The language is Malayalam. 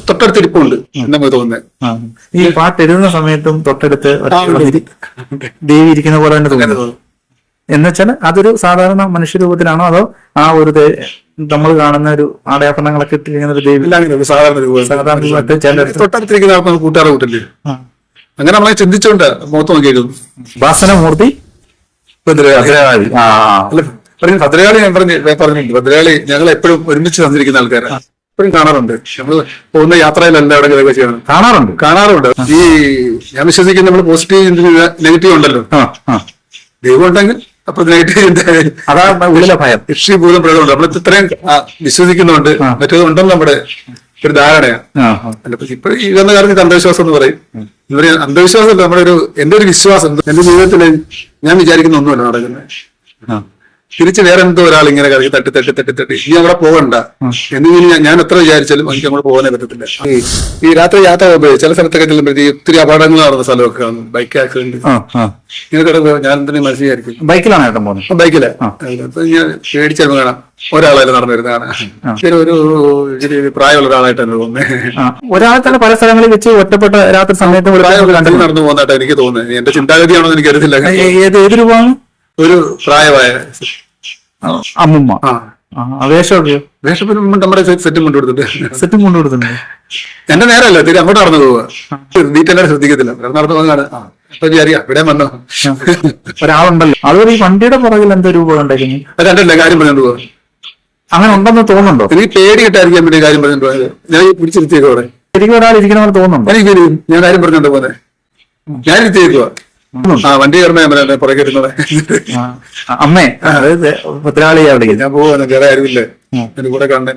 തൊട്ടടുത്തിരിപ്പുണ്ട് നമുക്ക് തോന്നുന്നത്. ഈ പാട്ട് എഴുതുന്ന സമയത്തും തൊട്ടടുത്ത് ദേവി ഇരിക്കുന്ന പോലെ തന്നെ തോന്നുന്നത്. എന്നുവെച്ചാൽ അതൊരു സാധാരണ മനുഷ്യരൂപത്തിലാണോ അതോ ആ ഒരു നമ്മൾ കാണുന്ന ഒരു ആടയാഭരണങ്ങളൊക്കെ ഇട്ടിരിക്കുന്ന ഒരു ദേവി സാധാരണ തൊട്ടടുത്തിരിക്കുന്ന ആൾക്ക് കൂട്ടുകാരെ കൂട്ടില്ലേ, അങ്ങനെ നമ്മളെ ചിന്തിച്ചോണ്ട് മുഖത്ത് നോക്കിയിരുന്നു. വാസനമൂർത്തി ഭദ്രകാളി ഭദ്രകാളി ഞാൻ പറഞ്ഞിട്ടുണ്ട്. ഭദ്രകാളി ഞങ്ങൾ എപ്പോഴും ഒരുമിച്ച് തന്നിരിക്കുന്ന ആൾക്കാരെ എപ്പോഴും കാണാറുണ്ട്. നമ്മൾ പോകുന്ന യാത്രയിലല്ല എവിടെ ഇതൊക്കെ ചെയ്യണം, കാണാറുണ്ട്. ഈ ഞാൻ വിശ്വസിക്കുന്ന നമ്മൾ പോസിറ്റീവ് നെഗറ്റീവ് ഉണ്ടല്ലോ, ദൈവം ഉണ്ടെങ്കിൽ അപ്പൊ നെഗറ്റീവ് അതാണ് ഉള്ളിലെ ഭയം, ഭൂതം പ്രകടമുണ്ട്. നമ്മൾ ഇത്രയും വിശ്വസിക്കുന്നുണ്ട്, മറ്റേത് ഉണ്ടെന്ന് നമ്മുടെ ഒരു ധാരണയാണ്. ഇപ്പൊ ഈ വന്ന കാലത്ത് അന്ധവിശ്വാസം എന്ന് പറയും. ഇവര് അന്ധവിശ്വാസമല്ല, നമ്മുടെ എന്റെ ഒരു വിശ്വാസം. എന്റെ ജീവിതത്തിൽ ഞാൻ വിചാരിക്കുന്ന ഒന്നുമല്ല നടക്കുന്നത്. തിരിച്ച് വേറെ എന്തോ ഒരാൾ ഇങ്ങനെ കളി തട്ടി ഇനി അവിടെ പോകണ്ട എന്ന് ഞാൻ എത്ര വിചാരിച്ചാലും എനിക്ക് അങ്ങോട്ട് പോകാനേ പറ്റത്തില്ല. ഈ രാത്രി യാത്ര പോകുമ്പോൾ ചില സ്ഥലത്തൊക്കെ ചെല്ലുമ്പോഴത്തേക്ക് ഒത്തിരി അപകടങ്ങൾ നടന്ന സ്ഥലമൊക്കെ കാണും. ബൈക്ക് ആക്സിഡന്റ് ഇങ്ങനെ കിടക്കുക. ഞാൻ എന്തെങ്കിലും മനസ്സിലായിരിക്കും. ബൈക്കിലാണ് ഏട്ടൻ പോകുന്നത്? ബൈക്കില്. അപ്പൊ ഞാൻ പേടിച്ചെടുപ്പ് കാണാം ഒരാളായാലും നടന്നു വരുന്നതാണ്. ഒരു പ്രായമുള്ള ഒരാളായിട്ട് തന്നെ തോന്നുന്നത്. ഒരാളെ തന്നെ പല സ്ഥലങ്ങളിൽ വെച്ച് ഒറ്റപ്പെട്ട രാത്രി സമയത്ത് നടന്നു പോകുന്നതായിട്ട് എനിക്ക് തോന്നുന്നത്. എന്റെ ചിന്താഗതിയാണോ എന്ന് എനിക്കറിയത്തില്ല. ഏത് രൂപമാണ്? ഒരു പ്രായമായ അമ്മുമ്മ. വേഷം നമ്മുടെ സെറ്റും കൊണ്ടുകൊടുത്തിട്ടുണ്ട്. എന്റെ നേരമല്ല, തിരി അങ്ങോട്ട് നടന്നു പോവുക. ഡീറ്റെയിലായിട്ട് ശ്രദ്ധിക്കത്തില്ല. നടന്നു പോകുന്നതാണ്. അപ്പൊ വിചാരിക്കാം ഇവിടെ വന്നോ ഒരാളുണ്ടല്ലോ. അതുപോലെ ഈ വണ്ടിയുടെ പുറകിൽ എന്തോ രൂപം ഉണ്ടായിരുന്നു. അതല്ല കാര്യം പറഞ്ഞോണ്ട് പോവാ. അങ്ങനെ ഉണ്ടെന്ന് തോന്നുന്നുണ്ടോ? എനിക്ക് പേടി കിട്ടായിരിക്കാൻ വേണ്ടി കാര്യം പറഞ്ഞോണ്ട് പോയത്. ഞാൻ പിടിച്ചിരുത്തിയേക്കോ അവിടെ. ശരിക്കും ഒരാൾ ഇരിക്കുന്ന പോലെ തോന്നുന്നുണ്ടോ? എനിക്ക് ഞാൻ കാര്യം പറഞ്ഞോണ്ട് പോന്നെ. ഞാൻ ഇരുത്തിയേക്കുവാ. വണ്ടി കയറുന്ന പുറകെ ഇരുന്നത്. അമ്മേ, അതായത് ഭദ്രകാളിയെ അവിടെ ഞാൻ പോവാ. വേറെ ആരുമില്ലേ എന്റെ കൂടെ കാണണേ.